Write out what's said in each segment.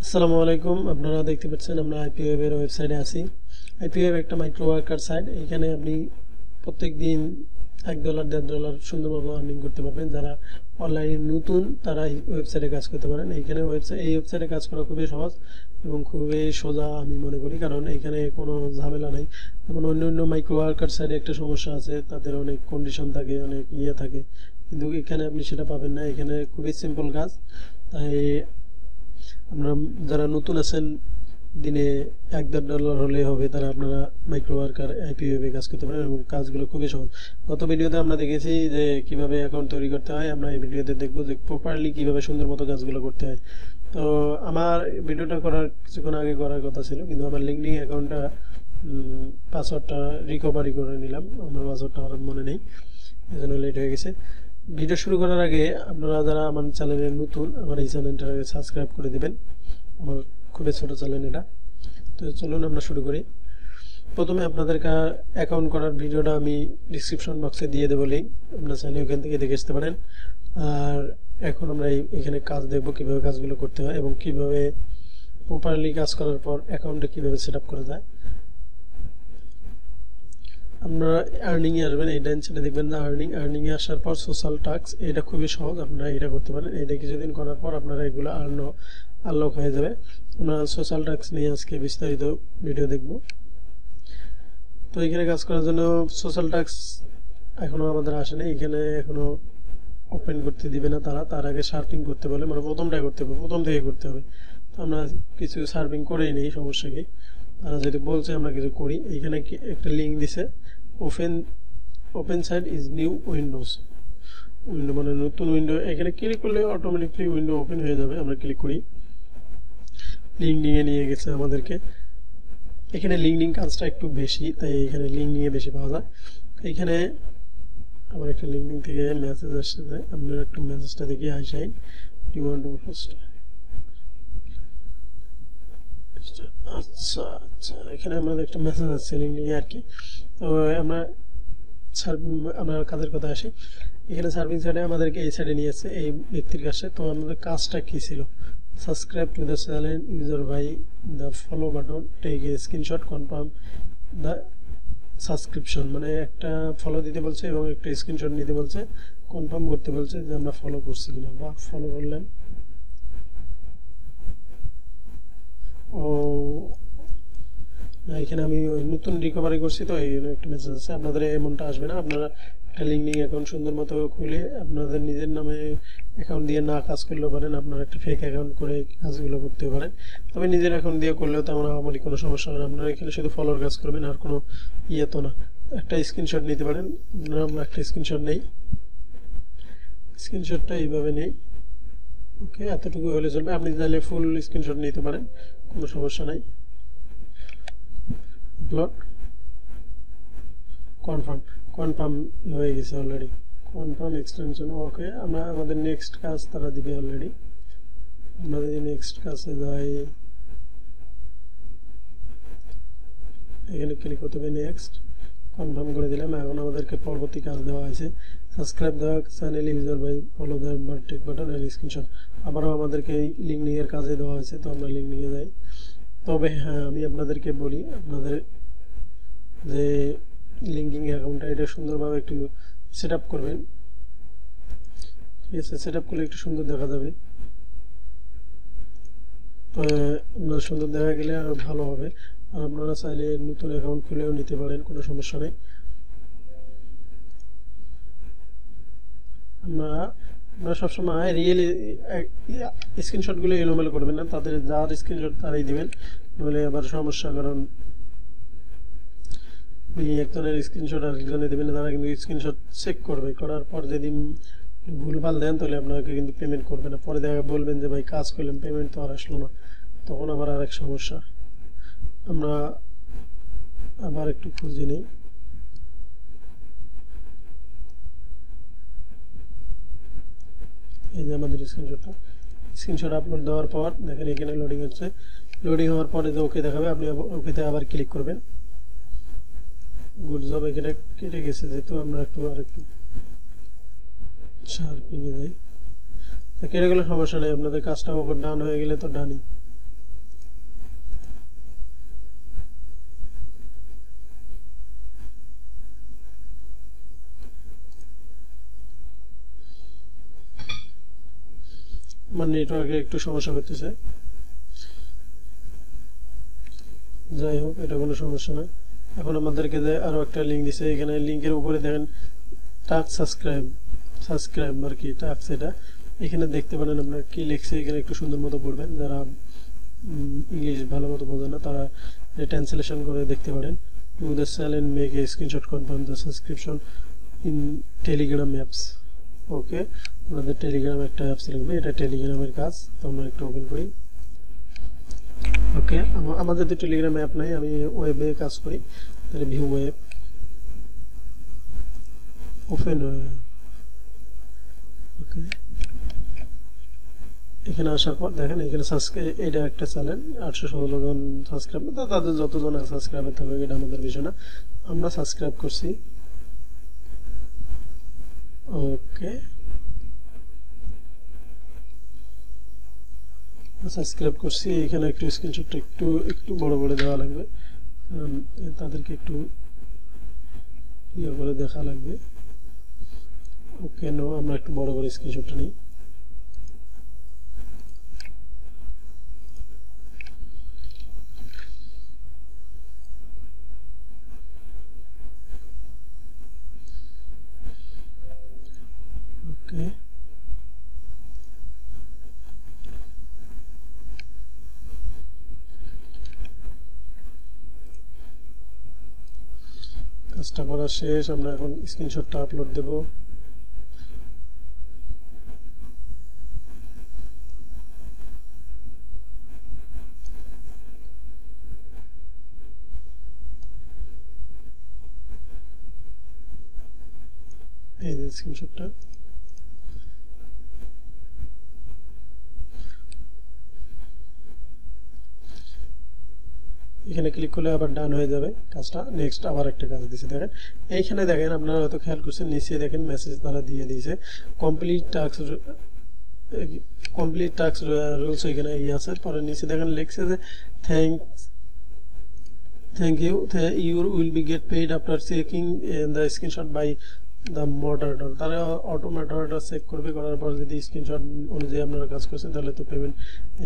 আসসালামু আলাইকুম। আপনারা দেখতে পাচ্ছেন আমরা আইপিওয়েব এর ওয়েবসাইটে আছি। আইপিওয়েব একটা মাইক্রো ওয়ার্কার সাইট। এখানে আপনি প্রত্যেক দিন $1 $1.5 সুন্দরভাবে আর্নিং করতে পারবেন। যারা অনলাইনে নতুন তারা এই ওয়েবসাইটে কাজ করতে পারেন। এই ওয়েবসাইটে কাজ করা খুবই সহজ এবং খুবই সোজা আমি মনে করি, কারণ এখানে কোনো ঝামেলা নাই। যেমন অন্য মাইক্রো ওয়ার্কার সাইটে একটা সমস্যা আছে, তাদের অনেক কন্ডিশন থাকে, অনেক থাকে, কিন্তু এখানে আপনি সেটা পাবেন না। এখানে খুবই সিম্পল কাজ। তাই আপনারা যারা নতুন আছেন, দিনে $1-1.5 হলে হবে, তারা আপনারা মাইক্রো ওয়ার্কার আইপিওয়েবে কাজ করতে পারেন এবং কাজগুলো খুবই সহজ। গত ভিডিওতে আমরা দেখেছি যে কিভাবে অ্যাকাউন্ট তৈরি করতে হয়। আমরা এই ভিডিওতে দেখবো যে প্রপারলি কিভাবে সুন্দর মতো কাজগুলো করতে হয়। তো আমার ভিডিওটা করার কিছুক্ষণ আগে করার কথা ছিল, কিন্তু আমার লিঙ্কডিন অ্যাকাউন্টটা পাসওয়ার্ডটা রিকভারি করে নিলাম। আমার পাসওয়ার্ডটা আমার মনে নেই, এজন্য লেট হয়ে গেছে। ভিডিও শুরু করার আগে আপনারা যারা আমার চ্যানেলে নতুন, আমার এই চ্যানেলটাকে সাবস্ক্রাইব করে দিবেন। আমার খুবই ছোটো চ্যানেল এটা। তো চলুন আমরা শুরু করি। প্রথমে আপনাদের অ্যাকাউন্ট করার ভিডিওটা আমি ডিসক্রিপশন বক্সে দিয়ে দেবো লিঙ্ক, আপনারা চাইলে ওখান থেকে দেখে আসতে পারেন। আর এখন আমরা এখানে কাজ দেখব, কীভাবে কাজগুলো করতে হয় এবং কিভাবে প্রপারলি কাজ করার পর অ্যাকাউন্টে কীভাবে সেট আপ করা যায়। আপনারা আর্নিংয়ে আসবেন, এই ডান সাইডে দেখবেন না আর্নিংয়ে আসার পর সোশ্যাল টাস্ক, এটা খুবই সহজ, আপনারা এটা করতে পারেন। এটা কিছুদিন করার পর আপনারা এগুলো আনলক হয়ে যাবে। আমরা সোশ্যাল টাস্ক নিয়ে আজকে বিস্তারিত ভিডিও দেখব। তো এখানে কাজ করার জন্য সোশ্যাল টাস্ক এখনও আমাদের আসেনি, এখানে এখনও ওপেন করতে দিবে না তারা। তার আগে সার্ফিং করতে বলে, মানে প্রথমটাই করতে হবে, প্রথম থেকে করতে হবে। তো আমরা কিছু সার্ফিং করেই নেই, সমস্যা কি, তারা যদি বলছে আমরা কিছু করি। এইখানে একটা লিঙ্ক দিছে, open site is new window, মানে নতুন উইন্ডো। এখানে ক্লিক করলে অটোমেটিকলি উইন্ডো ওপেন হয়ে যাবে। আমরা ক্লিক করি, লিঙ্কডিনে নিয়ে গেছে আমাদেরকে। এখানে লিঙ্কডিন কাজটা একটু বেশি, তাই এখানে লিঙ্ক নিয়ে বেশি পাওয়া যায়। এখানে আমার একটা লিঙ্কডিন থেকে মেসেজ আসছে, আপনারা একটু মেসেজটা দেখি। Hi Shine, you want to first. আচ্ছা আচ্ছা, এখানে আমাদের একটা মেসেজ আসছে লিঙ্কডিনে আর কি। তো আমরা কাজের কথা আসি। এখানে সার্ভিং সাইডে আমাদেরকে এই সাইডে নিয়ে আসছে, এই ব্যক্তির কাছে। তো আমাদের কাজটা কী ছিল, subscribe to the channel user by the follow button, take a screenshot, confirm the subscription, মানে একটা ফলো দিতে বলছে এবং একটা স্ক্রিনশট নিতে বলছে, কনফার্ম করতে বলছে যে আমরা ফলো করছি কিনা। বা ফলো করলেন, ও এখানে আমি নতুন রিকভারি করছি, তো এই একটা মেসেজ আছে। আপনাদের এমনটা আসবে না। আপনারা একটা লিঙ্কডিন অ্যাকাউন্ট সুন্দর মতো খুলে আপনাদের নিজের নামে অ্যাকাউন্ট দিয়ে না কাজ করলেও পারেন, আপনারা একটা ফেক অ্যাকাউন্ট করে কাজগুলো করতে পারেন। তবে নিজের অ্যাকাউন্ট দিয়ে করলেও তেমন আমারই কোনো সমস্যা হবে না। আপনারা এখানে শুধু ফলোর কাজ করবেন, আর কোনো তো না। একটা স্ক্রিনশট নিতে পারেন, আমরা একটা স্ক্রিনশট নেই। স্ক্রিনশটটা এইভাবে নেই, ওকে, এতটুকু হলে চলবে। আপনি চাইলে ফুল স্ক্রিনশট নিতে পারেন, কোনো সমস্যা নাই। আপলোড, কনফার্ম হয়ে গেছে অলরেডি, কনফার্ম এক্সটেনশন, ওকে। আমরা আমাদের নেক্সট কাজ তারা দিবে অলরেডি। আমরা যদি নেক্সট কাজে যাই, এখানে ক্লিক করতে হবে, নেক্সট, কনফার্ম করে দিলাম। এখন আমাদেরকে পরবর্তী কাজ দেওয়া হয়েছে, subscribe the channel user by follow the take button and screenshot. আবারও আমাদেরকে এই লিঙ্কডিনের কাজে দেওয়া হয়েছে, তো আমরা লিঙ্কডিনে যাই। তবে হ্যাঁ, আমি আপনাদেরকে বলি, আপনাদের যে লিঙ্কডিন অ্যাকাউন্টটা, এটা সুন্দরভাবে একটু সেট আপ করবেন। ঠিক আছে, সেট আপ করলে একটু সুন্দর দেখা যাবে। তো আপনার সুন্দর দেখা গেলে আরও ভালো হবে। আর আপনারা চাইলে নতুন অ্যাকাউন্ট খুলেও নিতে পারেন, কোনো সমস্যা নেই। আপনারা সবসময় রিয়েলি স্ক্রিনশটগুলো এলোমেলো করবেন না, তাদের যার স্ক্রিনশট তারাই দিবেন, নইলে আবার সমস্যা। কারণ একজনের স্ক্রিনশট আরেকজনে দেবেন, তারা কিন্তু স্ক্রিনশট চেক করবে, করার পর যদি ভুলভাল দেন তাহলে আপনাকে কিন্তু পেমেন্ট করবে না। পরে দেখা বলবেন যে ভাই কাজ করলাম, পেমেন্ট তো আর আসলো না, তখন আবার আরেক সমস্যা। আমরা আবার একটু খুঁজে নিই। এই যে আমাদের স্ক্রিনশট আপলোড দেওয়ার পর দেখেন এখানে লোডিং হচ্ছে। লোডিং হওয়ার পরে যে ওকে দেখাবে, আপনি ওকেতে আবার ক্লিক করবেন। গুড জব, এখানে কেটে গেছে যেহেতু, আমরা আরেকটু শার্পিংয়ে যাই। তো কেটে গেলে সমস্যা নেই, আপনাদের কাজটা ওপর ডান হয়ে গেলে তো ডানই। আমার নেটওয়ার্কে একটু সমস্যা করতেছে, যাই হোক এটা কোনো সমস্যা না। এখন আমাদেরকে যে আরো একটা লিঙ্ক দিছে, এখানে লিঙ্কের উপরে দেখেন টাস্ক সাবস্ক্রাইব আর কি টাস্ক, এটা এখানে দেখতে পারেন আপনার কি লিখছে, এখানে একটু সুন্দর মতো পড়বেন। যারা ইংলিশ ভালো মতো বোঝে না তারা ট্রান্সলেশন করে দেখতে পারেন। To the cell and make a screenshot confirm the subscription in Telegram apps. Okay, আমাদের টেলিগ্রাম একটা অ্যাপস লাগবে, এটা টেলিগ্রামের কাজ। তো আমরা একটু ওপেন করি। ওকে, আমাদের তো টেলিগ্রাম অ্যাপ নাই, আমি ওয়েবে কাজ করি, তাহলে ভিউ ওয়েব ওপেন। ওকে, এখানে আসার পর দেখেন এখানে এটা একটা চ্যানেল 816 জন সাবস্ক্রাইবার, তাদের যতজন সাবস্ক্রাইবার থাকবে এটা আমাদের বিষয় না, আমরা সাবস্ক্রাইব করছি। ওকে, সাবস্ক্রাইব করছি। এখানে একটু স্ক্রিনশটটা একটু বড় করে দেওয়া লাগবে, তাদেরকে একটু ইয়ে করে দেখা লাগবে। ওকে, নো, আমরা একটু বড় করে স্ক্রিনশটটা নিই। ওকে, কাজটা করা শেষ, আমরা এখন স্ক্রিনশটটা আপলোড দেব। এই যে স্ক্রিনশটটা, এখানে ক্লিক করলে আবার ডান হয়ে যাবে কাজটা। নেক্সট আবার একটা কাজ দিয়েছে, দেখেন এইখানে দেখেন, আপনারা হয়তো খেয়াল করছেন নিচে দেখেন মেসেজ তারা দিয়ে দিয়েছে কমপ্লিট টাস্ক রুলস, এখানে ইয়ে আছে। পরে নিচে দেখেন লিখছে যে thank you, you will be get paid after checking the screenshot by the moderator. তারা অটো মডারেটর চেক করবে, করার পর যদি স্ক্রিনশট অনুযায়ী আপনারা কাজ করছেন তাহলে তো পেমেন্ট,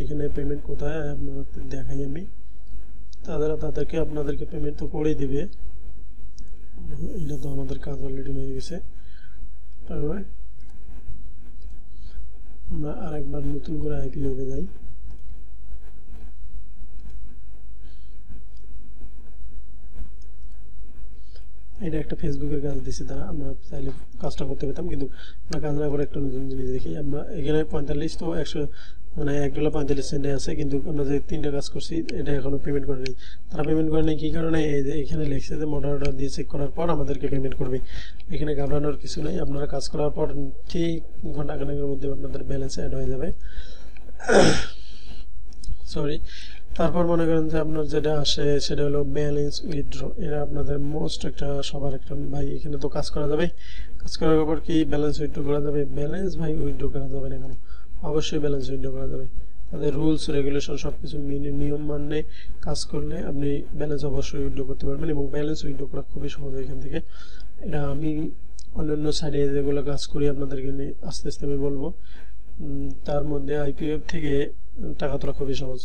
এখানে পেমেন্ট কোথায় আপনাদের দেখাই আমি। তাদেরকে আপনাদেরকে পেমেন্ট তো করেই দিবে, এটা তো আমাদের কাজ অলরেডি হয়ে গেছে। তারপরে আমরা আরেকবার নতুন করে আইপিওতে যাই। এটা একটা ফেসবুকের কাজ দিচ্ছে তারা, আমরা চাইলে কাজটা করতে পেতাম, কিন্তু আমরা কাজ না করে একটা নতুন জিনিস দেখি। আমরা এখানে 45 তো 100 মানে $1.45 আছে, কিন্তু আমরা যে 3টা কাজ করছি এটা এখনো পেমেন্ট করে নেই। তারা পেমেন্ট করে নেই কি কারণে, এই যে এখানে লিখছে যে মডারেটর দিয়ে চেক করার পর আমাদেরকে পেমেন্ট করবে। এখানে ঘাবড়ানোর কিছু নেই, আপনারা কাজ করার পর ঠিক ঘন্টাখানেকের মধ্যে আপনাদের ব্যালেন্স অ্যাড হয়ে যাবে। সরি, তারপর মনে করেন যে আপনার যেটা আসে সেটা হলো ব্যালেন্স উইথড্র। এটা আপনাদের মোস্ট একটা সবার একটা, ভাই এখানে তো কাজ করা যাবে, কাজ করার পর কি ব্যালেন্স উইথড্র করা যাবে? ব্যালেন্স ভাই উইথড্র করা যাবে না কেন? অবশ্যই ব্যালেন্স উইথড্র করা যাবে। তাদের রুলস রেগুলেশন সবকিছু মেনে নিয়ম মানে কাজ করলে আপনি ব্যালেন্স অবশ্যই উইথড্র করতে পারবেন, এবং ব্যালেন্স উইথড্র করা খুবই সহজ এখান থেকে। এটা আমি অন্যান্য সাইডে যেগুলো কাজ করি আপনাদেরকে নিয়ে আস্তে আস্তে আমি বলবো। তার মধ্যে আইপিএফ থেকে টাকা তোলা খুবই সহজ।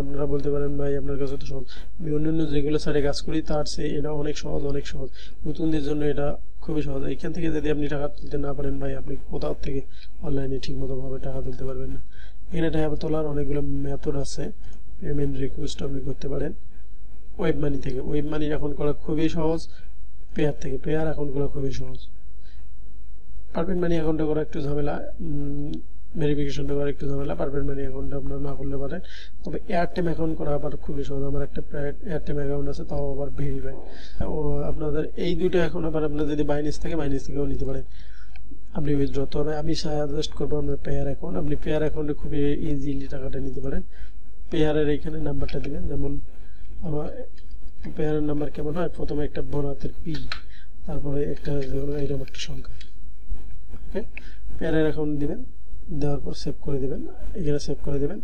আপনারা বলতে পারেন ভাই আপনার কাছে তো সহজ, আমি অন্যান্য যেগুলো সাইডে কাজ করি তার চেয়ে এটা অনেক সহজ, অনেক সহজ। নতুনদের জন্য এটা খুবই সহজ। এখান থেকে যদি আপনি টাকা তুলতে না পারেন ভাই, আপনি কোথাও থেকে অনলাইনে ঠিকমতো ভাবে টাকা তুলতে পারবেন না। এখানে টাকা তোলার অনেকগুলো মেথড আছে। পেমেন্ট রিকোয়েস্ট আপনি করতে পারেন ওয়েব মানি থেকে, ওয়েব মানি এখন করা খুবই সহজ। পেয়ার থেকে, পেয়ার অ্যাকাউন্ট করা খুবই সহজ। পারফেক্ট মানি অ্যাকাউন্টে করা একটু ঝামেলা, ভেরিফিকেশনটা করা একটু ঝামেলা। পারফেক্ট মানি অ্যাকাউন্টটা আপনারা না করলে পারেন, তবে এয়ারটেম অ্যাকাউন্ট করা আবার খুবই সহজ। আমার একটা এয়ারটেম অ্যাকাউন্ট আছে, তাও আবার ভেরিফাই। ও আপনাদের এই দুটো এখন আবার আপনার যদি বাইনিস থেকে, বাইনিস থেকেও নিতে পারেন আপনি উইথড্র। তবে আমি সাজেস্ট করবো আপনার পেয়ার অ্যাকাউন্ট, আপনি পেয়ার অ্যাকাউন্টে খুবই ইজিলি টাকাটা নিতে পারেন। পেয়ারের এইখানে নাম্বারটা দিবেন, যেমন আমার পেয়ারের নাম্বার কেমন হয়, প্রথমে একটা বড় হাতের পি, তারপরে একটা এইরকম একটা সংখ্যা। ওকে, পেয়ারের অ্যাকাউন্ট দিবেন, দেওয়ার পর সেভ করে দেবেন, এখানে সেভ করে দেবেন।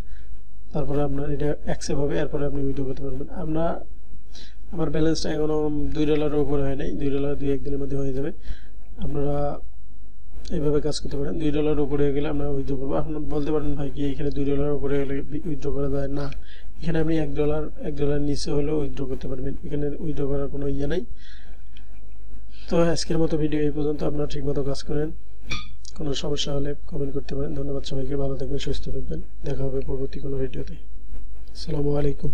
তারপরে আপনার এটা অ্যাকসেপ্ট হবে, এরপরে আপনি উইথড্র করতে পারবেন। আমার ব্যালেন্সটা এখনো $2 উপরে হয় নাই, $2 2-1 দিনের মধ্যে হয়ে যাবে। আপনারা এইভাবে কাজ করতে পারেন। $2 উপরে হয়ে গেলে আমরা উইথড্র করবো। আপনি বলতে পারেন ভাই কি এখানে $2 উপরে হলে উইথড্র করা যায় না, এখানে আপনি $1 নিচে হলেও উইথড্র করতে পারবেন, এখানে উইথড্র করার কোনো ইয়ে নাই। তো আজকের মতো ভিডিও এই পর্যন্ত। আপনারা ঠিকমতো কাজ করেন, কোনো সমস্যা হলে কমেন্ট করতে পারেন। ধন্যবাদ সবাইকে, ভালো থাকবেন, সুস্থ থাকবেন, দেখা হবে পরবর্তী কোনো ভিডিওতে। আসসালামু আলাইকুম।